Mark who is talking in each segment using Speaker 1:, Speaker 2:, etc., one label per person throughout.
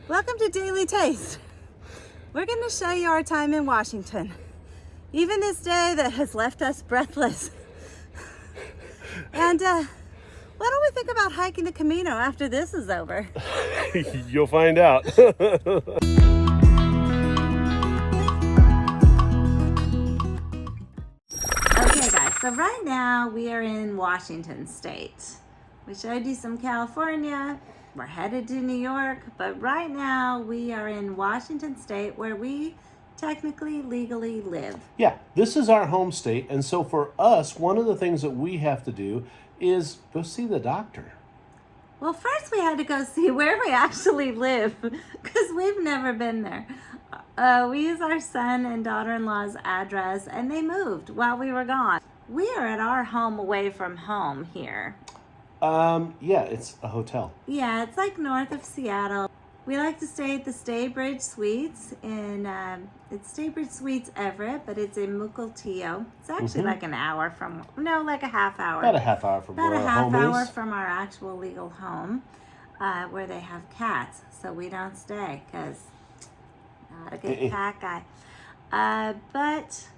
Speaker 1: Welcome to Daily Taste. We're going to show you our time in Washington. Even this day that has left us breathless. And what do we think about hiking the Camino after this is over?
Speaker 2: You'll find out.
Speaker 1: Okay guys, so right now we are in Washington State. We showed you some California. We're headed to New York, but right now we are in Washington State where we technically legally live.
Speaker 2: Yeah, this is our home state, and so for us, one of the things that we have to do is go see the doctor.
Speaker 1: Well, first we had to go see where we actually live because we've never been there. We used our son and daughter-in-law's address and they moved while we were gone. We are at our home away from home here.
Speaker 2: Yeah, it's a hotel.
Speaker 1: Yeah, it's like north of Seattle. We like to stay at the Staybridge Suites in, it's Staybridge Suites Everett, but it's in Mukilteo. It's actually like an hour from, no, like a half hour.
Speaker 2: About a half hour from where our home is.
Speaker 1: About a half hour from our actual legal home, where they have cats. So we don't stay, because not a good cat guy. But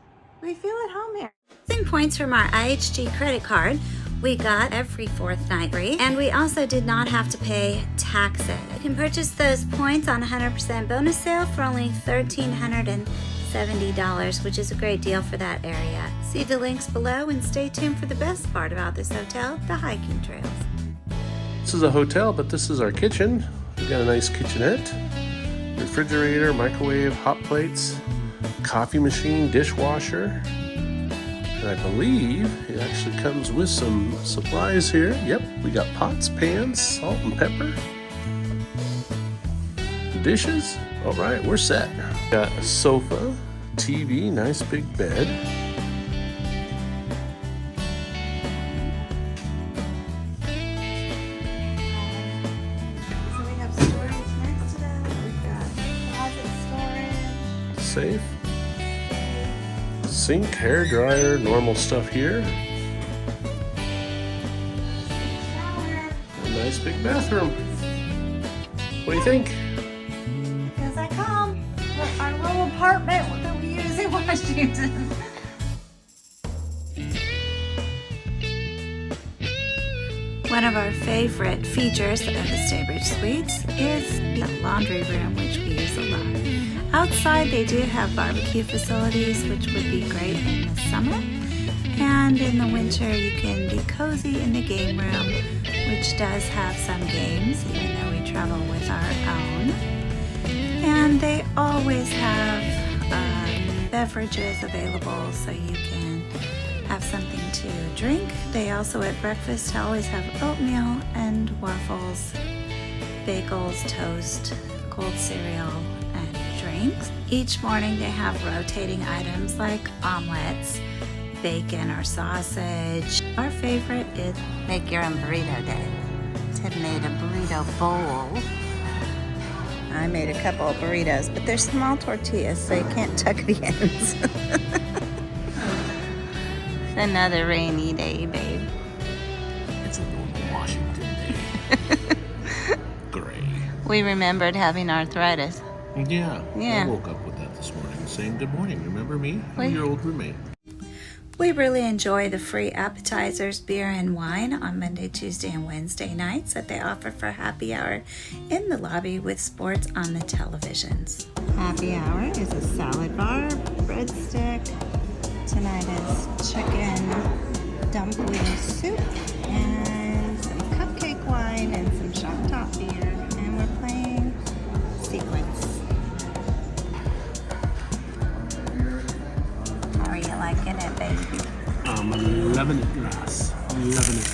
Speaker 1: we feel at home here. Using points from our IHG credit card, we got every fourth night free, and we also did not have to pay taxes. You can purchase those points on a 100% bonus sale for only $1,370, which is a great deal for that area. See the links below and stay tuned for the best part about this hotel, the hiking trails.
Speaker 2: This is a hotel, but this is our kitchen. We've got a nice kitchenette, refrigerator, microwave, hot plates, coffee machine, dishwasher. And I believe it actually comes with some supplies here. Yep, we got pots, pans, salt and pepper. Dishes. All right, we're set. Got a sofa, TV, nice big bed.
Speaker 1: So we have storage next to that. We've got closet storage.
Speaker 2: Safe. Sink, hair dryer, normal stuff here.
Speaker 1: Shower.
Speaker 2: A nice big bathroom. What do you think?
Speaker 1: Feels like home. Our little apartment that we use in Washington. One of our favorite features of the Staybridge Suites is the laundry room, which we use a lot. Outside, they do have barbecue facilities, which would be great in the summer. And in the winter, you can be cozy in the game room, which does have some games, even though we travel with our own. And they always have beverages available, so you can have something to drink. They also at breakfast always have oatmeal and waffles, bagels, toast, cold cereal, and drinks. Each morning they have rotating items like omelets, bacon or sausage. Our favorite is make your own burrito day. Ted made a burrito bowl. I made a couple of burritos, but they're small tortillas, so you can't tuck the ends. Another rainy day, babe.
Speaker 2: It's a normal Washington day. Gray.
Speaker 1: We remembered having arthritis.
Speaker 2: Yeah.
Speaker 1: Yeah.
Speaker 2: I woke up with that this morning saying, good morning, remember me? I'm your old roommate.
Speaker 1: We really enjoy the free appetizers, beer, and wine on Monday, Tuesday, and Wednesday nights that they offer for happy hour in the lobby with sports on the televisions. Happy hour is a salad bar, breadstick. Tonight is chicken dumpling soup and some cupcake wine and some Shock Top beer. And we're playing Sequence. How are you liking it, baby?
Speaker 2: I'm loving it, Ross. Loving it.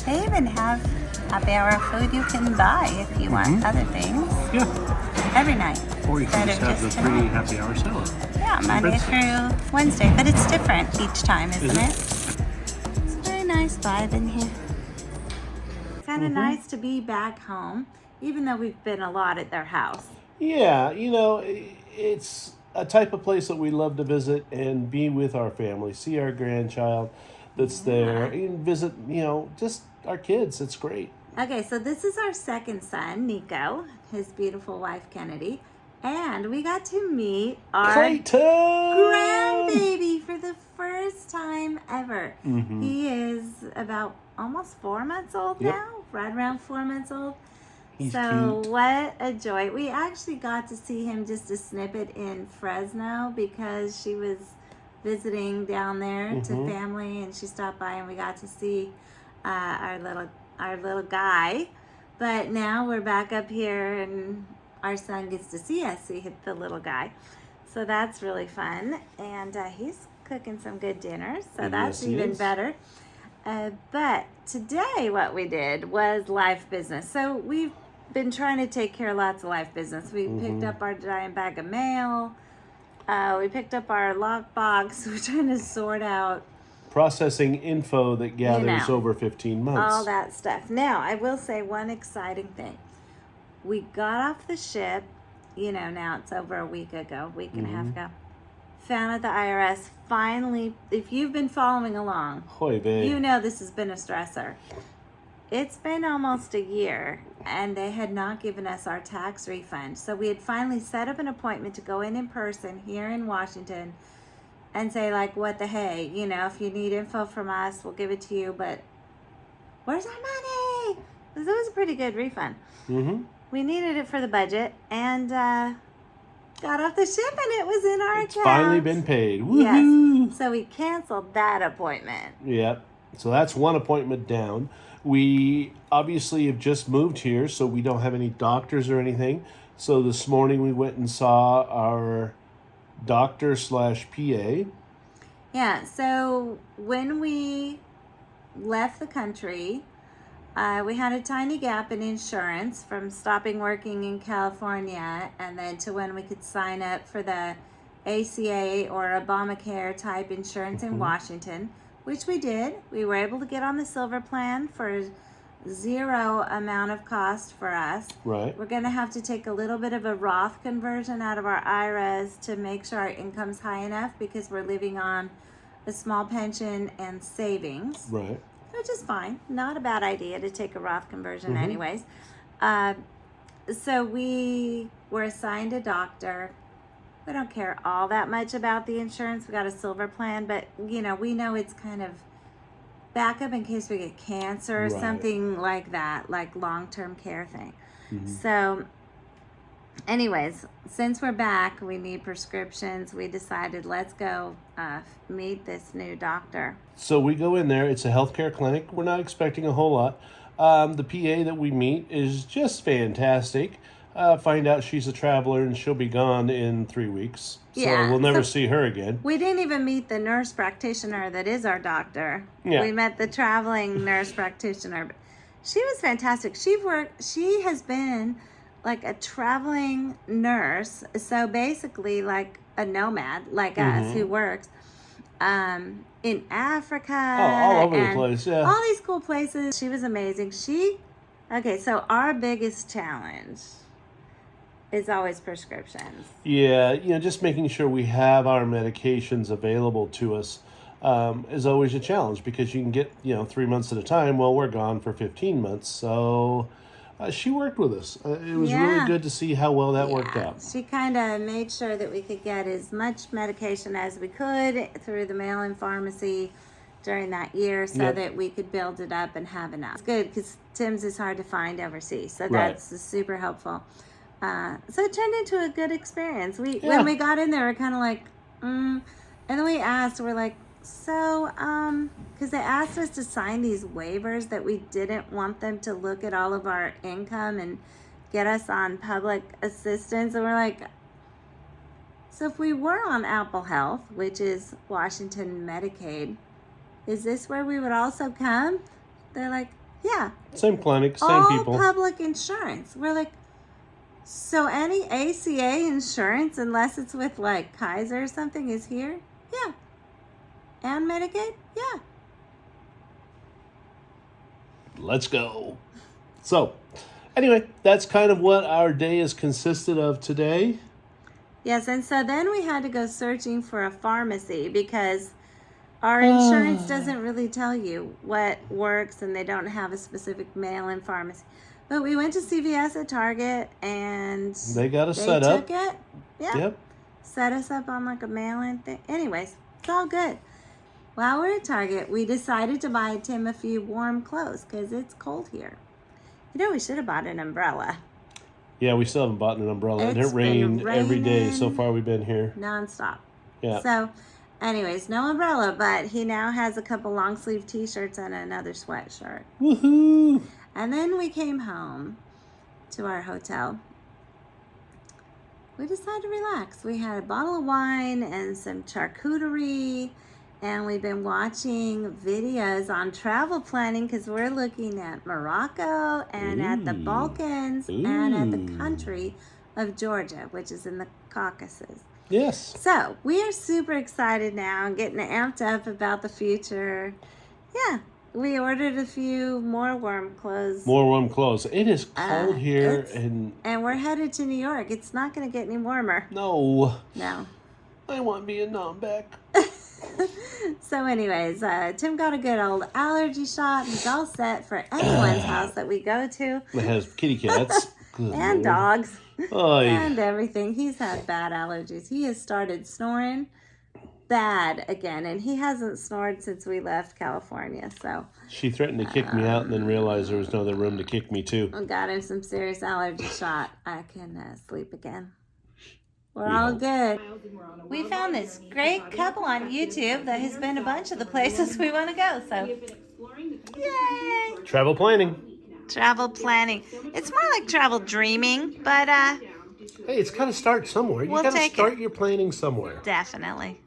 Speaker 1: They even have happy hour food you can buy if you want other things.
Speaker 2: Yeah.
Speaker 1: Every night.
Speaker 2: Or you can just have the free
Speaker 1: tonight.
Speaker 2: happy hour salad.
Speaker 1: Yeah, Monday through Wednesday. But it's different each time, isn't it? It's a very nice vibe in here. Kind of nice to be back home, even though we've been a lot at their house.
Speaker 2: Yeah, you know, it's a type of place that we love to visit and be with our family, see our grandchild that's there, and visit, you know, just our kids. It's great.
Speaker 1: Okay, so this is our second son, Nico, his beautiful wife, Kennedy. And we got to meet our
Speaker 2: Clayton!
Speaker 1: grandbaby for the first time ever.
Speaker 2: Mm-hmm.
Speaker 1: He is about almost 4 months old now, right around 4 months old.
Speaker 2: He's
Speaker 1: so
Speaker 2: cute.
Speaker 1: What a joy. We actually got to see him just a snippet in Fresno because she was visiting down there to family, and she stopped by and we got to see our little guy. But now we're back up here and our son gets to see us, see the little guy. So that's really fun. And he's cooking some good dinners, so that's even better. But today what we did was life business. So we've been trying to take care of lots of life business. We picked up our giant bag of mail. We picked up our lockbox. We're trying to sort out
Speaker 2: processing info that gathers over 15 months.
Speaker 1: All that stuff. Now, I will say one exciting thing. We got off the ship, now it's over a week and a half ago. Found out the IRS finally, if you've been following along, you know this has been a stressor. It's been almost a year, and they had not given us our tax refund. So we had finally set up an appointment to go in person here in Washington and say, like, what the hey, if you need info from us, we'll give it to you, but where's our money? Because it was a pretty good refund. We needed it for the budget, and got off the ship, and it was in our account.
Speaker 2: It's finally been paid. Woohoo!
Speaker 1: Yes. So we canceled that appointment.
Speaker 2: Yep. So that's one appointment down. We obviously have just moved here, so we don't have any doctors or anything. So this morning we went and saw our doctor/PA.
Speaker 1: Yeah, so when we left the country, we had a tiny gap in insurance from stopping working in California and then to when we could sign up for the ACA or Obamacare type insurance in Washington, which we did. We were able to get on the silver plan for zero amount of cost for us.
Speaker 2: Right.
Speaker 1: We're going to have to take a little bit of a Roth conversion out of our IRAs to make sure our income's high enough because we're living on a small pension and savings.
Speaker 2: Right.
Speaker 1: Which is fine. Not a bad idea to take a Roth conversion anyways. So we were assigned a doctor. We don't care all that much about the insurance. We got a silver plan, but we know it's kind of backup in case we get cancer or something like that, like long-term care thing. So anyways, since we're back, we need prescriptions. We decided let's go meet this new doctor.
Speaker 2: So we go in there. It's a healthcare clinic. We're not expecting a whole lot. The PA that we meet is just fantastic. Find out she's a traveler and she'll be gone in 3 weeks. So we'll never see her again.
Speaker 1: We didn't even meet the nurse practitioner that is our doctor.
Speaker 2: Yeah.
Speaker 1: We met the traveling nurse practitioner. She was fantastic. She has been like a traveling nurse. So basically like a nomad like us who works in Africa.
Speaker 2: All over the place, yeah.
Speaker 1: All these cool places. She was amazing. So our biggest challenge is always prescriptions.
Speaker 2: Yeah, just making sure we have our medications available to us is always a challenge because you can get, 3 months at a time. Well, we're gone for 15 months. So she worked with us. It was really good to see how well that worked out.
Speaker 1: She kind of made sure that we could get as much medication as we could through the mail-in pharmacy during that year so that we could build it up and have enough. It's good because Tim's is hard to find overseas. So that's super helpful. So it turned into a good experience. When we got in there, we're kind of like, and then we asked, we're like, so, because they asked us to sign these waivers that we didn't want them to look at all of our income and get us on public assistance. And we're like, so if we were on Apple Health, which is Washington Medicaid, is this where we would also come? They're like, yeah.
Speaker 2: Same clinic, same
Speaker 1: all
Speaker 2: people.
Speaker 1: All public insurance. We're like, so any ACA insurance, unless it's with like Kaiser or something, is here? Yeah. And Medicaid? Yeah.
Speaker 2: Let's go. So, anyway, that's kind of what our day has consisted of today.
Speaker 1: Yes, and so then we had to go searching for a pharmacy because Our insurance doesn't really tell you what works, and they don't have a specific mail-in pharmacy. But we went to CVS at Target, and
Speaker 2: they got us set
Speaker 1: took
Speaker 2: up.
Speaker 1: it. Yeah.
Speaker 2: Yep.
Speaker 1: Set us up on like a mail-in thing. Anyways, it's all good. While we're at Target, we decided to buy Tim a few warm clothes because it's cold here. You know, we should have bought an umbrella.
Speaker 2: Yeah, we still haven't bought an umbrella. And it rained every day so far we've been here.
Speaker 1: Nonstop.
Speaker 2: Yeah.
Speaker 1: So, anyways, no umbrella, but he now has a couple long sleeve t-shirts and another sweatshirt.
Speaker 2: Woohoo!
Speaker 1: And then we came home to our hotel. We decided to relax. We had a bottle of wine and some charcuterie, and we've been watching videos on travel planning because we're looking at Morocco and at the Balkans and at the country of Georgia, which is in the Caucasus.
Speaker 2: Yes.
Speaker 1: So we are super excited now and getting amped up about the future. Yeah, we ordered a few more warm clothes.
Speaker 2: More warm clothes. It is cold here, and
Speaker 1: we're headed to New York. It's not going to get any warmer.
Speaker 2: No.
Speaker 1: I
Speaker 2: want Vietnam back.
Speaker 1: So anyways, Tim got a good old allergy shot. He's all set for anyone's house that we go to.
Speaker 2: It has kitty cats.
Speaker 1: And dogs.
Speaker 2: Oy.
Speaker 1: And everything. He's had bad allergies. He has started snoring bad again, and he hasn't snored since we left California. So
Speaker 2: she threatened to kick me out and then realized there was no other room to kick me to.
Speaker 1: I got him some serious allergy shot. I can sleep again. We're all good. We found this great couple on YouTube that has been a bunch of the places we want to go. So, yay!
Speaker 2: Travel planning.
Speaker 1: Travel planning. It's more like travel dreaming, but
Speaker 2: hey, it's got to start somewhere. You got to start your planning somewhere.
Speaker 1: Definitely.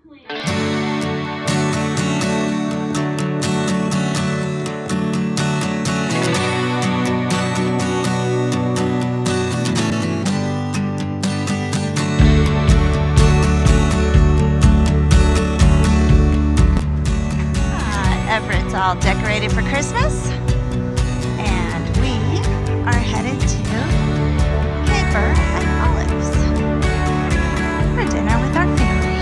Speaker 1: Everett's all decorated for Christmas, and we are headed to Caper and Olives for dinner with our family.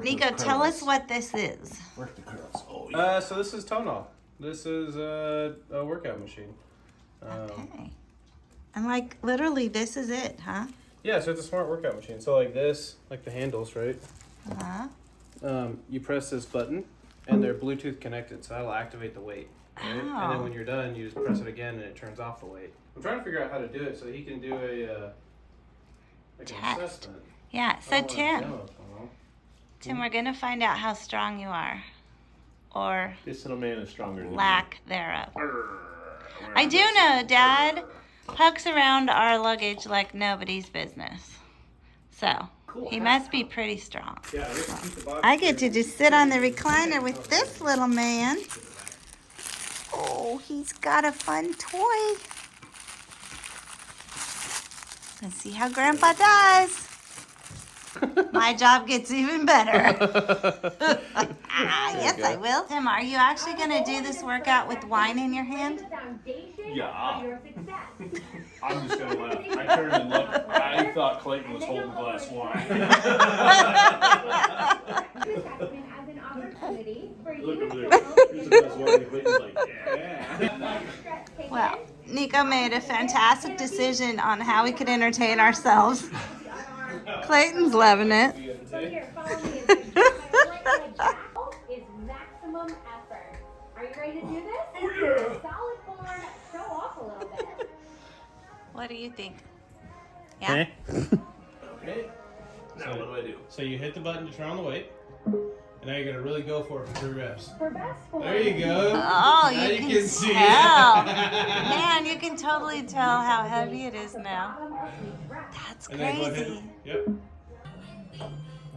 Speaker 1: Nico, tell us what this is.
Speaker 2: Work the curls. Oh, yeah.
Speaker 3: So this is Tonal. This is a workout machine.
Speaker 1: Okay. And like literally this is it, huh?
Speaker 3: Yeah, so it's a smart workout machine. So like this, like the handles, right?
Speaker 1: Uh-huh.
Speaker 3: You press this button, and they're Bluetooth connected, so that'll activate the weight. Right?
Speaker 1: Oh.
Speaker 3: And then when you're done, you just press it again, and it turns off the weight. I'm trying to figure out how to do it so he can do a like an assessment.
Speaker 1: Yeah. So Tim, we're gonna find out how strong you are, or
Speaker 2: this little man is stronger than
Speaker 1: lack thereof. I do know Dad pokes around our luggage like nobody's business, so. He must be pretty strong. I get to just sit on the recliner with this little man. Oh, he's got a fun toy. Let's see how Grandpa does. My job gets even better. Yes, I will. Tim, are you actually going to do this workout with wine in your hand?
Speaker 4: Yeah. I'm just going to laugh. I turned and looked. I thought Clayton was holding a glass of wine. Look over there. Here's a glass of wine. Clayton's like, yeah.
Speaker 1: Well, Nico made a fantastic decision on how we could entertain ourselves. Clayton's loving it.
Speaker 5: So here, follow me. Is maximum effort. Are you ready to do this?
Speaker 4: Oh, yeah.
Speaker 5: Solid form. Show off a little bit.
Speaker 1: What do you think? Yeah?
Speaker 3: Okay.
Speaker 4: Okay. Now what do I do?
Speaker 3: So you hit the button to turn on the weight, and now you're going to really go for it for 3 reps.
Speaker 5: For best form.
Speaker 3: There you go.
Speaker 1: Oh,
Speaker 3: Now
Speaker 1: you
Speaker 3: you
Speaker 1: can
Speaker 3: can see it.
Speaker 1: tell. Man, you can totally tell how heavy it is now. That's
Speaker 3: And then go ahead.
Speaker 1: crazy.
Speaker 3: Yep.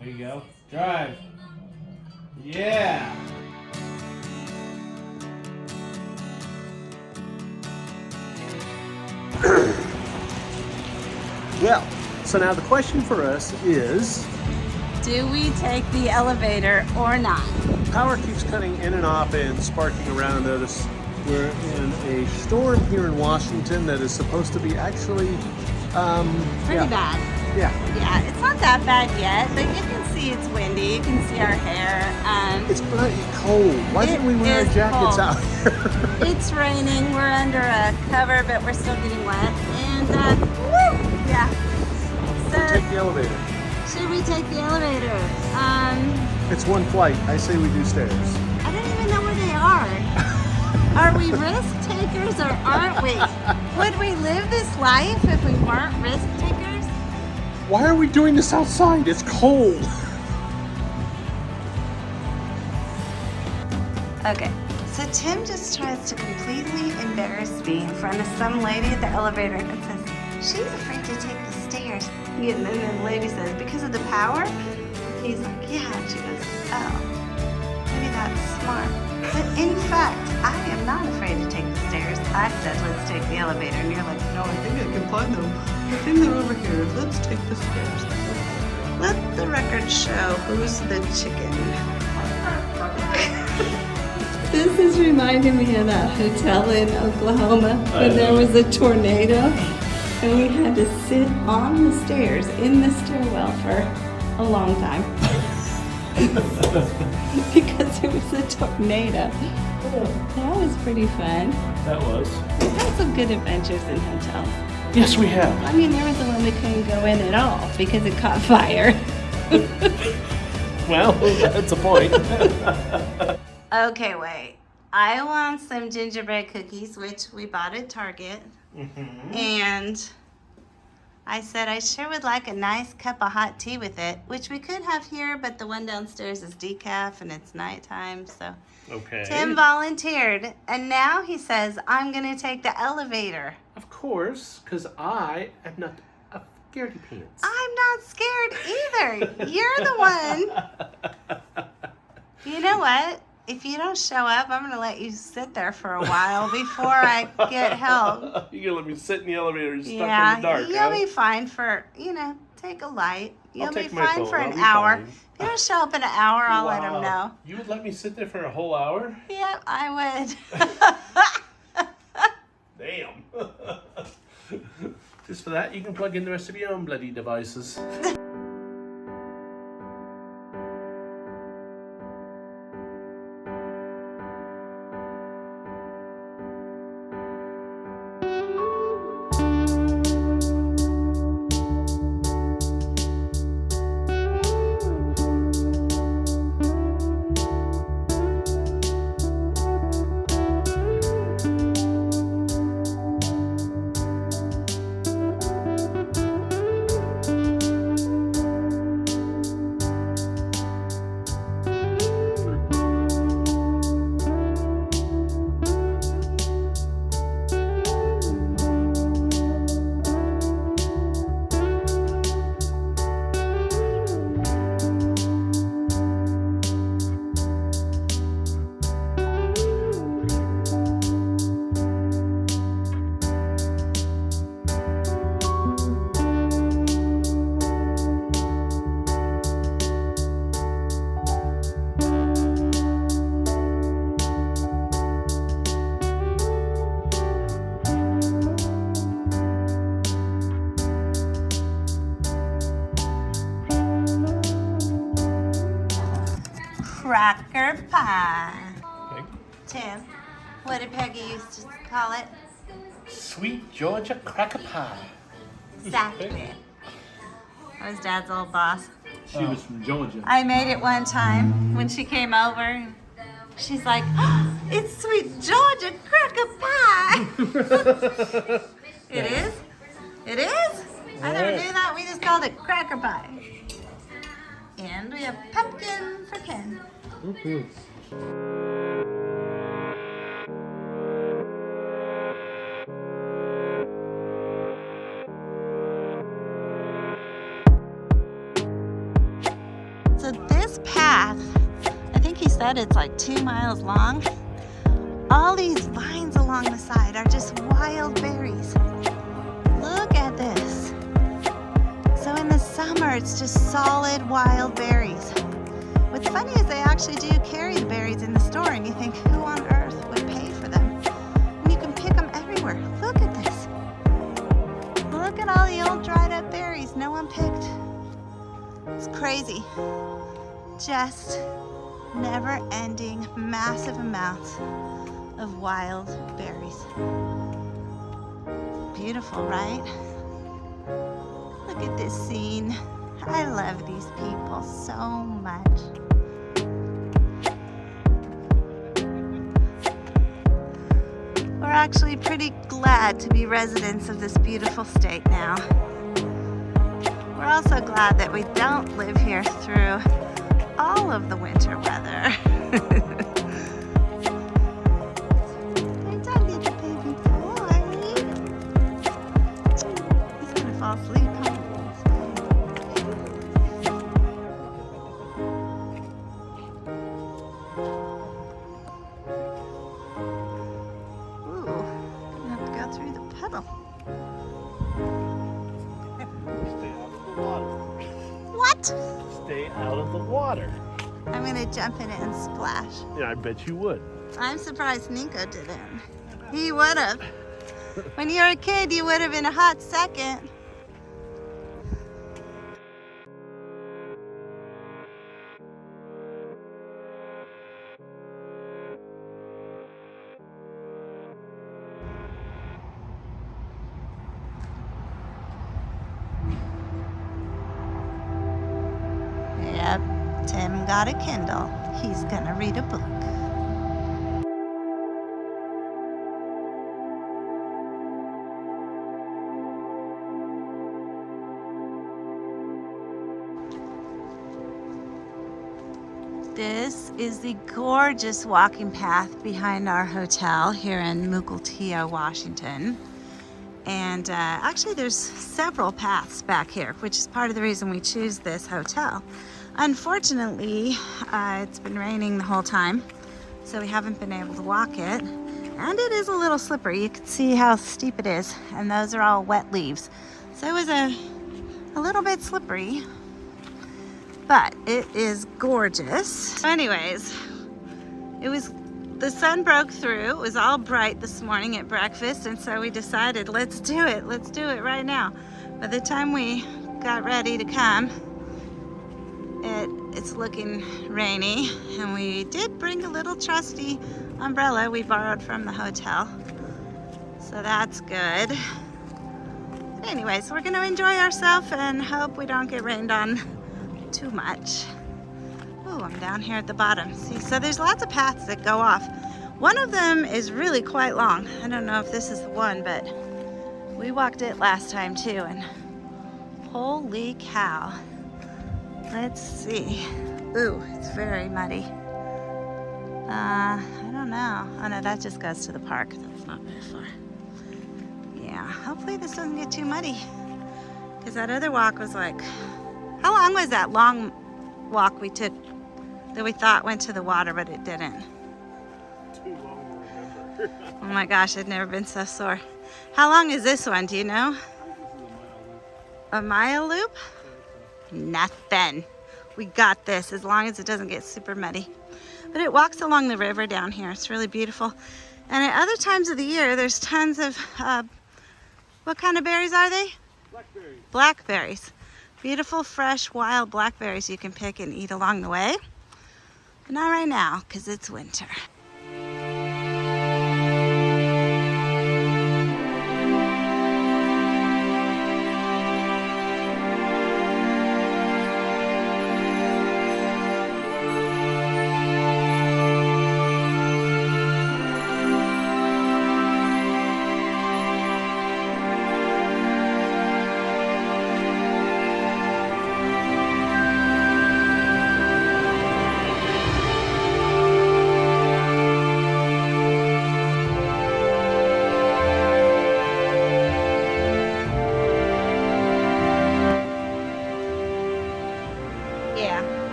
Speaker 3: There you go. Drive. Yeah.
Speaker 2: Well, so now the question for us is,
Speaker 1: Do we take the elevator or not?
Speaker 2: power keeps cutting in and off and sparking around us. We're in a storm here in Washington that is supposed to be actually
Speaker 1: Pretty bad.
Speaker 2: Yeah.
Speaker 1: Yeah, it's not that bad yet, but you can see it's windy. You can see our hair.
Speaker 2: It's bloody cold. Why didn't we wear our
Speaker 1: is
Speaker 2: jackets
Speaker 1: cold.
Speaker 2: out here?
Speaker 1: It's raining. We're under a cover, but we're still getting wet. And woo, yeah. So
Speaker 2: Take the elevator.
Speaker 1: should we take the elevator?
Speaker 2: It's one flight. I say we do stairs.
Speaker 1: I don't even know where they are. Are we risk takers or aren't we? Would we live this life if we weren't risk takers?
Speaker 2: Why are we doing this outside? It's cold.
Speaker 1: Okay, so Tim just tries to completely embarrass me in front of some lady at the elevator and says, she's afraid to take the stairs. And then the lady says, because of the power? He's like, yeah. And she goes, oh, maybe that's smart. But in fact, I am not afraid to take the stairs. I said, let's take the elevator. And you're like, no, I think I can find them. I think they're over here. Let's take the stairs. Let the record show who's the chicken. This is reminding me of that hotel in Oklahoma when there was a tornado and we had to sit on the stairs in the stairwell for a long time because there was a tornado. That was pretty fun.
Speaker 4: That was.
Speaker 1: We've had some good adventures in hotels.
Speaker 4: Yes, we have.
Speaker 1: I mean, there was the one we couldn't go in at all because it caught fire.
Speaker 4: Well, that's a point.
Speaker 1: Okay, wait. I want some gingerbread cookies, which we bought at Target. And I said I sure would like a nice cup of hot tea with it, which we could have here, but the one downstairs is decaf and it's nighttime, so.
Speaker 4: Okay.
Speaker 1: Tim volunteered, and now he says, I'm going to take the elevator.
Speaker 4: Of course, because I am not a scaredy pants.
Speaker 1: I'm not scared either. You're the one. You know what? If you don't show up, I'm going to let you sit there for a while before I get help.
Speaker 4: You're going to let me sit in the elevator stuck
Speaker 1: Yeah,
Speaker 4: in the dark,
Speaker 1: you'll be fine for, take a light. You'll be
Speaker 4: take my
Speaker 1: fine
Speaker 4: phone.
Speaker 1: for
Speaker 4: I'll
Speaker 1: an
Speaker 4: be
Speaker 1: hour.
Speaker 4: fine.
Speaker 1: If you don't show up in an hour, I'll let him know.
Speaker 4: You would let me sit there for a whole hour?
Speaker 1: Yep, I would.
Speaker 4: Damn. Just for that, you can plug in the rest of your own bloody devices.
Speaker 1: Cracker pie.
Speaker 4: Okay.
Speaker 1: Tim, what did Peggy used to call it?
Speaker 4: Sweet Georgia cracker pie.
Speaker 1: Exactly. I was Dad's old boss.
Speaker 4: She was from Georgia.
Speaker 1: I made it one time when she came over. She's like, oh, it's Sweet Georgia cracker pie. It is? It is? I never knew that. We just called it cracker pie. And we have pumpkin for Ken. So this path, I think he said it's like 2 miles long. All these vines along the side are just wild berries. Look at this. So in the summer, it's just solid wild berries. What's funny is they actually do carry the berries in the store, and you think, who on earth would pay for them? And you can pick them everywhere. Look at this. Look at all the old dried up berries. Anyways, no one picked. It's crazy. Just never-ending, massive amounts of wild berries. Beautiful, right? Look at this scene. I love these people so much. We're actually pretty glad to be residents of this beautiful state now. We're also glad that we don't live here through all of the winter weather. There's our little baby boy. He's gonna fall asleep, huh? Ooh, gonna have to go through the puddle.
Speaker 4: Stay out of the water.
Speaker 1: What?
Speaker 4: Stay out of the water.
Speaker 1: I'm gonna jump in it and splash.
Speaker 4: Yeah, I bet you would.
Speaker 1: I'm surprised Nico didn't. He would have. When you were a kid, you would have in a hot second. Yep, Tim got a Kindle. He's gonna read a book. This is the gorgeous walking path behind our hotel here in Mukilteo, Washington. And actually there's several paths back here, which is part of the reason we choose this hotel. Unfortunately, it's been raining the whole time, so we haven't been able to walk it. And it is a little slippery. You can see how steep it is, and those are all wet leaves. So it was a little bit slippery, but it is gorgeous. So anyways, the sun broke through. It was all bright this morning at breakfast, and so we decided, let's do it right now. By the time we got ready to come, it's looking rainy, and we did bring a little trusty umbrella we borrowed from the hotel, so that's good. But anyways, we're gonna enjoy ourselves and hope we don't get rained on too much. Oh, I'm down here at the bottom. See, so there's lots of paths that go off. One of them is really quite long. I don't know if this is the one, but we walked it last time too, and holy cow. Let's see. Ooh, it's very muddy. I don't know. Oh no, that just goes to the park. That's not very far. Yeah, hopefully this doesn't get too muddy, because that other walk was like, how long was that long walk we took that we thought went to the water, but it didn't?
Speaker 4: Too long to remember.
Speaker 1: Oh my gosh, I've never been so sore. How long is this one, do you know? A mile loop? Nothing. We got this, as long as it doesn't get super muddy. But it walks along the river down here. It's really beautiful. And at other times of the year, there's tons of, what kind of berries are they?
Speaker 4: Blackberries.
Speaker 1: Blackberries. Beautiful, fresh, wild blackberries you can pick and eat along the way. But not right now, because it's winter.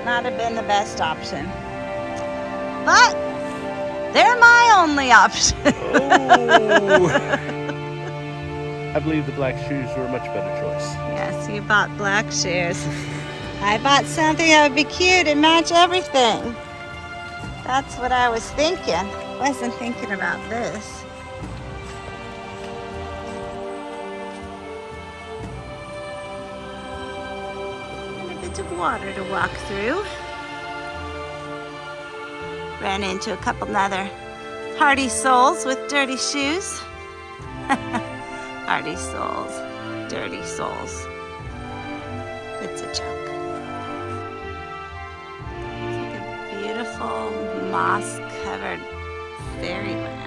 Speaker 1: Not have been the best option, but they're my only option.
Speaker 4: Oh. I believe the black shoes were a much better choice.
Speaker 1: Yes, you bought black shoes. I bought something that would be cute and match everything. That's what I was thinking. Wasn't thinking about this. bit of water to walk through. Ran into a couple other hardy souls with dirty shoes. Hardy souls, dirty souls. It's a joke. It's like a beautiful moss-covered fairyland.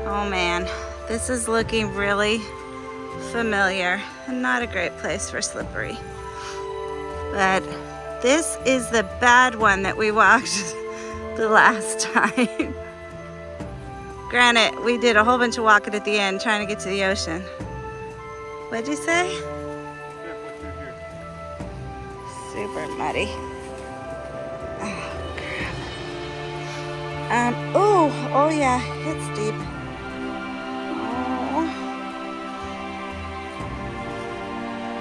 Speaker 1: Oh man, this is looking really familiar and not a great place for slippery. But this is the bad one that we walked the last time. Granted, we did a whole bunch of walking at the end trying to get to the ocean. What'd you say? Super muddy. Oh, crap. Oh yeah, it's deep.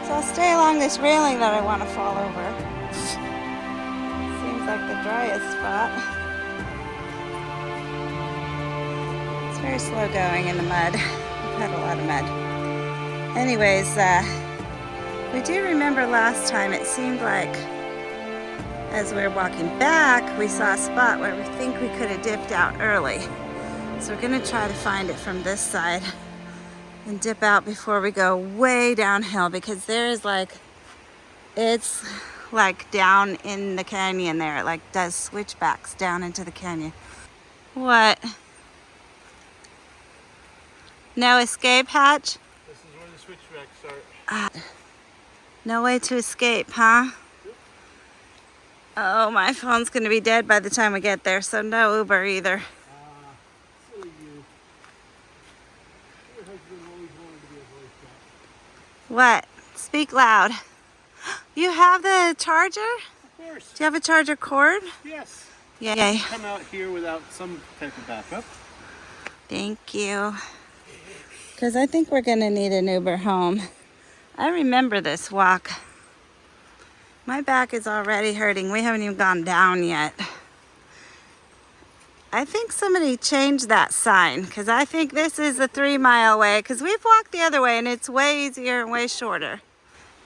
Speaker 1: So I'll stay along this railing that I want to fall over. Seems like the driest spot. It's very slow going in the mud. We've had a lot of mud. Anyways, we do remember last time it seemed like as we were walking back, we saw a spot where we think we could have dipped out early. So we're going to try to find it from this side and dip out before we go way downhill, because there is it's like down in the canyon there. It like does switchbacks down into the canyon. What? No escape hatch?
Speaker 4: This is where the switchbacks start.
Speaker 1: No way to escape, huh?
Speaker 4: Yep.
Speaker 1: Oh, my phone's gonna be dead by the time we get there, so no Uber either.
Speaker 4: Silly you. Your husband always wanted to be a voice guy.
Speaker 1: What? Speak loud. You have the charger?
Speaker 4: Of course.
Speaker 1: Do you have a charger cord?
Speaker 4: Yes.
Speaker 1: Yay.
Speaker 4: Come out here without some type of backup.
Speaker 1: Thank you. Because I think we're gonna need an Uber home. I remember this walk. My back is already hurting. We haven't even gone down yet. I think somebody changed that sign, because I think this is a 3-mile way, because we've walked the other way and it's way easier and way shorter.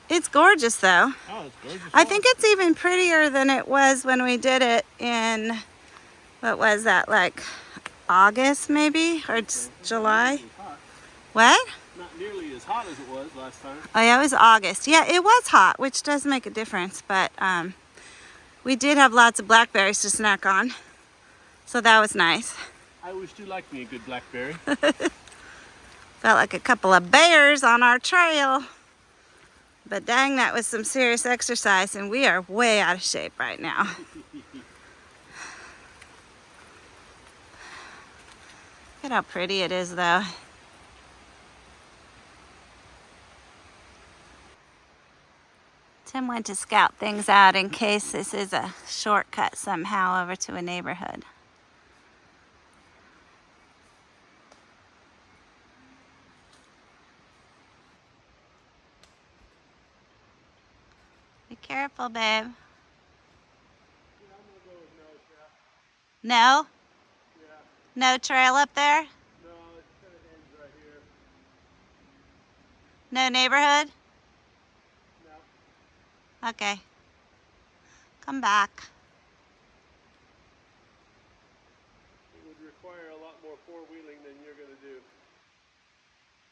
Speaker 1: It's gorgeous though.
Speaker 4: Oh, it's gorgeous.
Speaker 1: I think it's even prettier than it was when we did it in, what was that, like August maybe, or July? What?
Speaker 4: Not nearly as hot as it was last time.
Speaker 1: Oh yeah, it was August. Yeah, it was hot, which does make a difference, but we did have lots of blackberries to snack on, so that was nice.
Speaker 4: I wish you liked me a good blackberry.
Speaker 1: Felt like a couple of bears on our trail. But dang, that was some serious exercise, and we are way out of shape right now. Look at how pretty it is, though. Tim went to scout things out in case this is a shortcut somehow over to a neighborhood. Be careful, babe. No? No trail up there?
Speaker 4: No, it kind of ends right here.
Speaker 1: No neighborhood?
Speaker 4: No.
Speaker 1: Okay. Come back.
Speaker 4: It would require a lot more four-wheeling than you're going to do.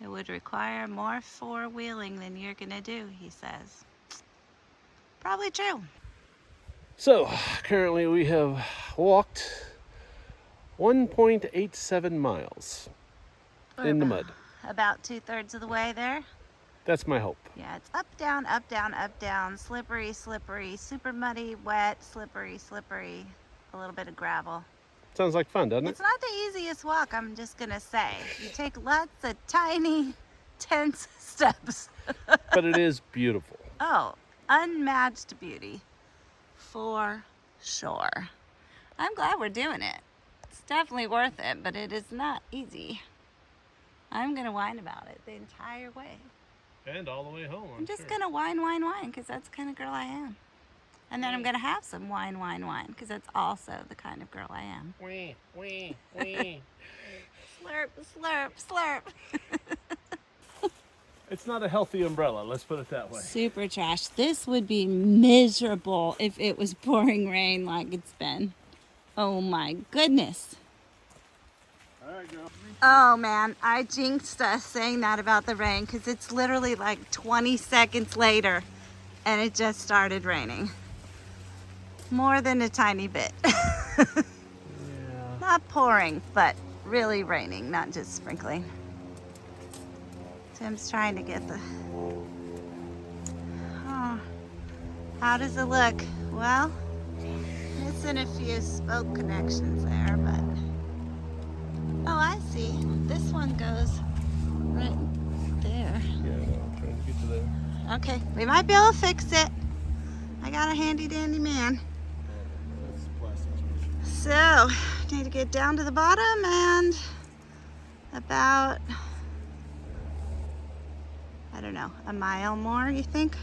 Speaker 1: It would require more four-wheeling than you're gonna do, he says. Probably true.
Speaker 2: So, currently we have walked 1.87 miles in the mud.
Speaker 1: About 2/3 of the way there.
Speaker 2: That's my hope.
Speaker 1: Yeah, it's up, down, up, down, up, down. Slippery, slippery, super muddy, wet, slippery, slippery. A little bit of gravel.
Speaker 2: Sounds like fun, doesn't it?
Speaker 1: It's not the easiest walk, I'm just gonna say. You take lots of tiny, tense steps.
Speaker 2: But it is beautiful.
Speaker 1: Oh, unmatched beauty. For sure. I'm glad we're doing it. It's definitely worth it, but it is not easy. I'm gonna whine about it the entire way.
Speaker 2: And all the way home,
Speaker 1: I'm just gonna whine, because that's the kind of girl I am. And then I'm gonna have some wine, because that's also the kind of girl I am.
Speaker 2: Wee, wee, wee.
Speaker 1: Slurp, slurp, slurp.
Speaker 2: It's not a healthy umbrella, let's put it that way.
Speaker 1: Super trash. This would be miserable if it was pouring rain like it's been. Oh my goodness.
Speaker 2: All right, girl.
Speaker 1: Oh man, I jinxed us saying that about the rain because it's literally like 20 seconds later and it just started raining. More than a tiny bit.
Speaker 2: Yeah.
Speaker 1: Not pouring, but really raining, not just sprinkling. Tim's trying to get the... Oh, how does it look? Well, missing a few spoke connections there, but... Oh, I see. This one goes right there.
Speaker 2: Yeah, I'm trying to get to there.
Speaker 1: Okay, we might be able to fix it. I got a handy dandy man.
Speaker 2: That's plastic.
Speaker 1: So, need to get down to the bottom and about, I don't know, a mile more, you think?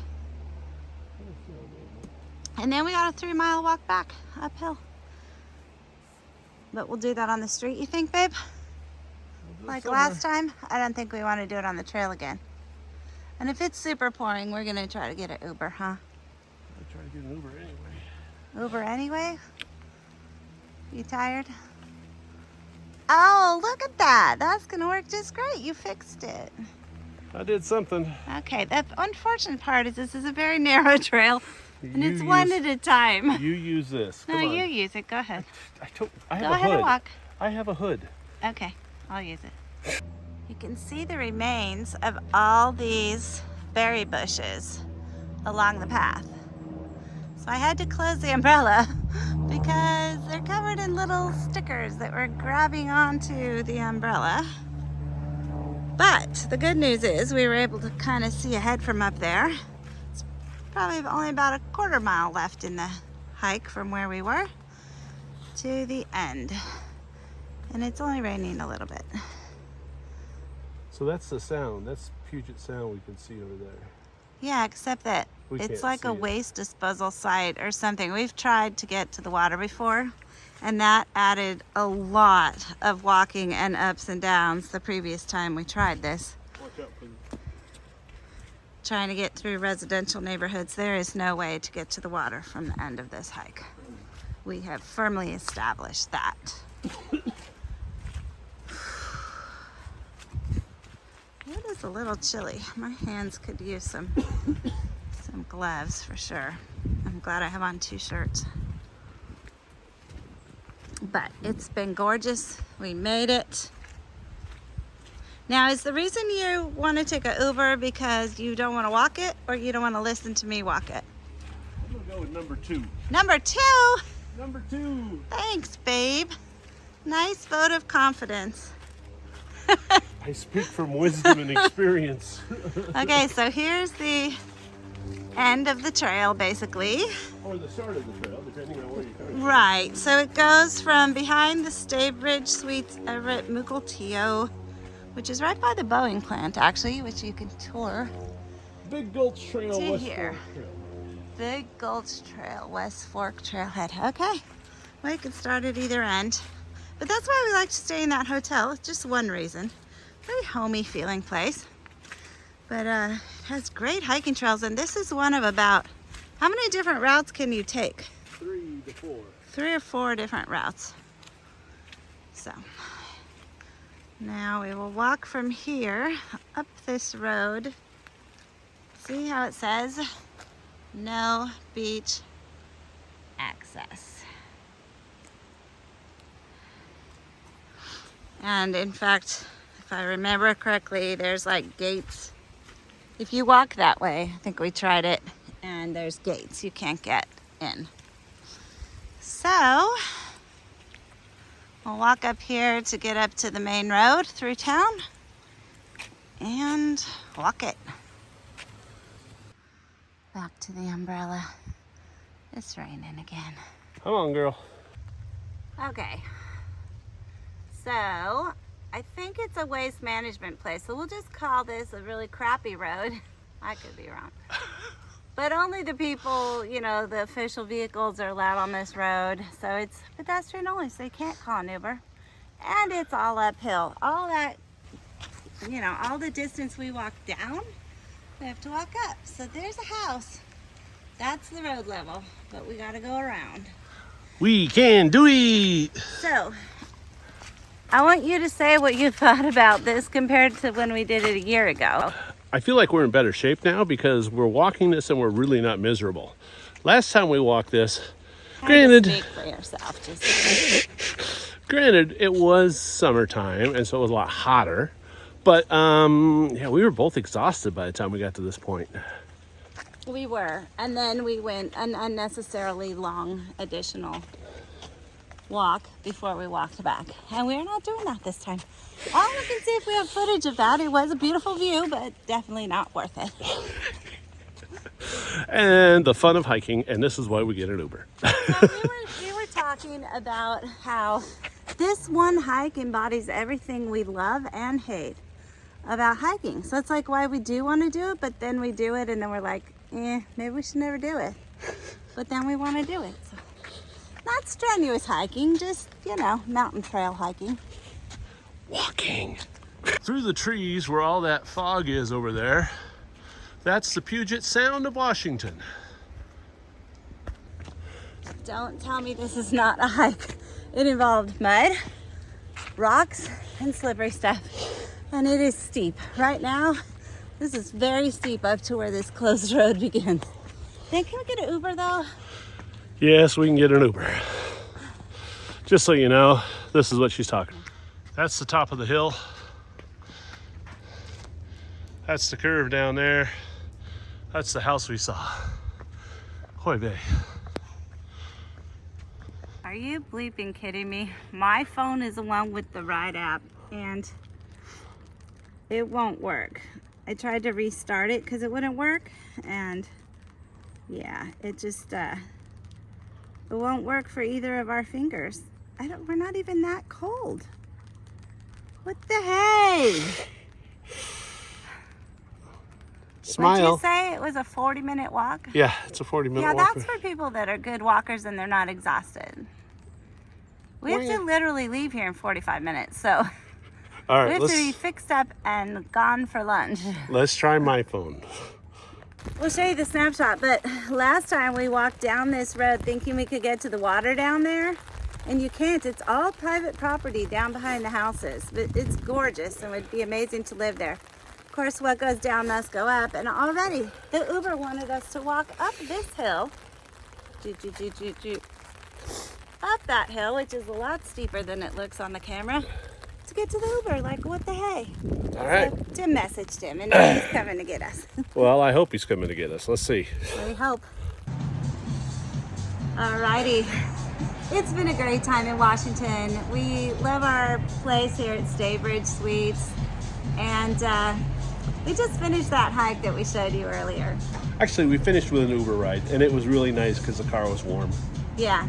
Speaker 1: And then we got a 3-mile walk back uphill. But we'll do that on the street, you think, babe? Like last time? I don't think we want to do it on the trail again. And if it's super pouring, we're going to try to get an Uber, huh?
Speaker 2: I'll try to get an Uber anyway.
Speaker 1: Uber anyway? You tired? Oh, look at that. That's going to work just great. You fixed it.
Speaker 2: I did something.
Speaker 1: Okay, the unfortunate part is this is a very narrow trail, and
Speaker 2: You
Speaker 1: it's one at a time.
Speaker 2: You use this.
Speaker 1: No,
Speaker 2: Come on.
Speaker 1: you use it. Go ahead.
Speaker 2: I have
Speaker 1: Go
Speaker 2: a
Speaker 1: ahead
Speaker 2: hood.
Speaker 1: and walk.
Speaker 2: I have a hood.
Speaker 1: Okay, I'll use it. You can see the remains of all these berry bushes along the path. So I had to close the umbrella because they're covered in little stickers that were grabbing onto the umbrella. But the good news is we were able to kind of see ahead from up there. It's probably only about a quarter mile left in the hike from where we were to the end. And it's only raining a little bit.
Speaker 2: So that's the sound. That's Puget Sound we can see over there.
Speaker 1: Yeah, except that
Speaker 2: We
Speaker 1: it's
Speaker 2: can't
Speaker 1: like
Speaker 2: see
Speaker 1: a
Speaker 2: it.
Speaker 1: waste disposal site or something. We've tried to get to the water before, and that added a lot of walking and ups and downs the previous time we tried this.
Speaker 2: Watch out for the...
Speaker 1: Trying to get through residential neighborhoods, there is no way to get to the water from the end of this hike. We have firmly established that. It is a little chilly. My hands could use some gloves for sure. I'm glad I have on 2 shirts. But it's been gorgeous. We made it. Now, is the reason you want to take an Uber because you don't want to walk it, or you don't want to listen to me walk it?
Speaker 2: I'm going to go with number 2.
Speaker 1: Number 2?
Speaker 2: Number 2.
Speaker 1: Thanks, babe. Nice vote of confidence.
Speaker 2: I speak from wisdom and experience.
Speaker 1: Okay, so here's the end of the trail, basically.
Speaker 2: Or the start of the trail, depending on where you're coming from.
Speaker 1: Right, so it goes from behind the Staybridge Suites Everett Mukilteo, which is right by the Boeing plant, actually, which you can tour.
Speaker 2: Big Gulch Trail,
Speaker 1: To
Speaker 2: West
Speaker 1: here.
Speaker 2: Fork Trail.
Speaker 1: Big Gulch Trail, West Fork Trailhead. Okay, well, you can start at either end. But that's why we like to stay in that hotel. It's just one reason. Very homey feeling place. But it has great hiking trails, and this is one of about, how many different routes can you take?
Speaker 2: 3 to 4.
Speaker 1: 3 or 4 different routes. So now we will walk from here up this road. See how it says no beach access. And in fact, if I remember correctly, there's like gates. If you walk that way, I think we tried it, and there's gates you can't get in. So we'll walk up here to get up to the main road through town and walk it. Back to the umbrella. It's raining again.
Speaker 2: Come on, girl.
Speaker 1: Okay. So I think it's a waste management place. So we'll just call this a really crappy road. I could be wrong. But only the people, you know, the official vehicles are allowed on this road. So it's pedestrian only, so you can't call an Uber. And it's all uphill. All that, you know, all the distance we walk down, we have to walk up. So there's a house. That's the road level, but we gotta go around.
Speaker 2: We can do it!
Speaker 1: So, I want you to say what you thought about this compared to when we did it a year ago.
Speaker 2: I feel like we're in better shape now because we're walking this and we're really not miserable. Last time we walked this, granted,
Speaker 1: Speak for yourself. Just
Speaker 2: granted, it was summertime and so it was a lot hotter. But yeah, we were both exhausted by the time we got to this point.
Speaker 1: we were, and then we went an unnecessarily long additional walk before we walked back, and we're not doing that this time. I'll look and see if we have footage of that. It was a beautiful view, but definitely not worth it.
Speaker 2: And the fun of hiking, and this is why we get an Uber.
Speaker 1: So we were talking about how this one hike embodies everything we love and hate about hiking. So it's like why we do want to do it, but then we do it and then we're like, maybe we should never do it. But then we want to do it. So not strenuous hiking, just, you know, mountain trail hiking.
Speaker 2: Walking through the trees where all that fog is over there. That's the Puget Sound of Washington.
Speaker 1: Don't tell me this is not a hike. It involved mud, rocks, and slippery stuff. And it is steep. Right now, this is very steep up to where this closed road begins. Then can we get an Uber though?
Speaker 2: Yes, we can get an Uber. Just so you know, this is what she's talking about. That's the top of the hill. That's the curve down there. That's the house we saw. Hoy vey.
Speaker 1: Are you bleeping kidding me? My phone is the one with the ride app and it won't work. I tried to restart it because it wouldn't work, and yeah, it just it won't work for either of our fingers. We're not even that cold. What the hey?
Speaker 2: Smile.
Speaker 1: What'd you say? It was a 40-minute walk?
Speaker 2: Yeah, it's a 40-minute
Speaker 1: Yeah,
Speaker 2: walk.
Speaker 1: that's for people that are good walkers and they're not exhausted. We have to literally leave here in 45 minutes, so
Speaker 2: All right,
Speaker 1: we have to be fixed up and gone for lunch.
Speaker 2: Let's try my phone.
Speaker 1: We'll show you the snapshot, but last time we walked down this road thinking we could get to the water down there, and you can't. It's all private property down behind the houses, but it's gorgeous and would be amazing to live there. Of course, what goes down must go up, and already the Uber wanted us to walk up this hill, up that hill, which is a lot steeper than it looks on the camera, to get to the Uber. Like, what the hey?
Speaker 2: All right.
Speaker 1: So Jim messaged him, and now he's coming to get us.
Speaker 2: Well, I hope he's coming to get us. Let's see.
Speaker 1: We hope. Alrighty. It's been a great time in Washington. We love our place here at Staybridge Suites, and we just finished that hike that we showed you earlier.
Speaker 2: Actually, we finished with an Uber ride, and it was really nice because the car was warm.
Speaker 1: Yeah.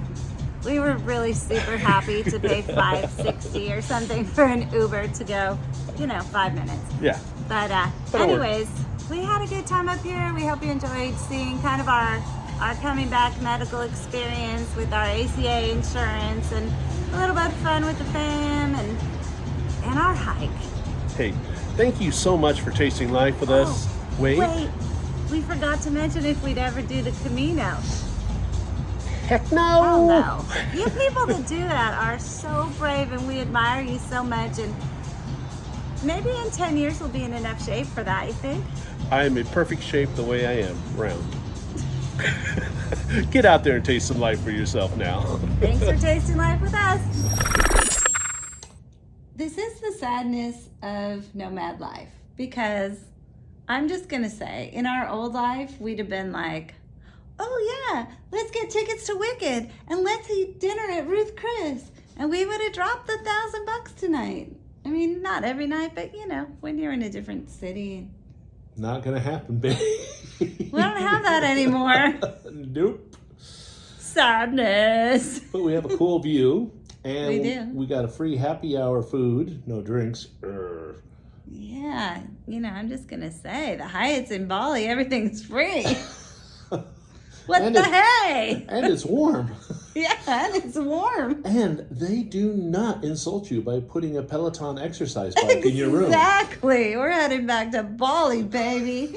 Speaker 1: We were really super happy to pay $5.60 or something for an Uber to go, 5 minutes.
Speaker 2: Yeah.
Speaker 1: But anyways, we had a good time up here. We hope you enjoyed seeing kind of our coming back medical experience with our ACA insurance and a little bit of fun with the fam and our hike.
Speaker 2: Hey, thank you so much for tasting life with us. Wait,
Speaker 1: we forgot to mention if we'd ever do the Camino.
Speaker 2: Heck no!
Speaker 1: Oh no. You people that do that are so brave and we admire you so much, and maybe in 10 years we'll be in enough shape for that, you think?
Speaker 2: I am in perfect shape the way I am, round. Get out there and taste some life for yourself now.
Speaker 1: Thanks for tasting life with us. This is the sadness of nomad life, because I'm just gonna say, in our old life, we'd have been like, oh yeah, let's get tickets to Wicked and let's eat dinner at Ruth Chris, and we would have dropped the $1,000 tonight. I mean, not every night, but when you're in a different city.
Speaker 2: Not gonna happen, baby.
Speaker 1: We don't have that anymore.
Speaker 2: Nope.
Speaker 1: Sadness.
Speaker 2: But we have a cool view, and
Speaker 1: We do.
Speaker 2: We got a free happy hour food, no drinks.
Speaker 1: Yeah, I'm just gonna say, the Hyatt's in Bali, everything's free. What
Speaker 2: And
Speaker 1: the
Speaker 2: it-
Speaker 1: hey?
Speaker 2: And it's warm.
Speaker 1: Yeah, and it's warm.
Speaker 2: And they do not insult you by putting a Peloton exercise bike in your room.
Speaker 1: Exactly. We're heading back to Bali, baby.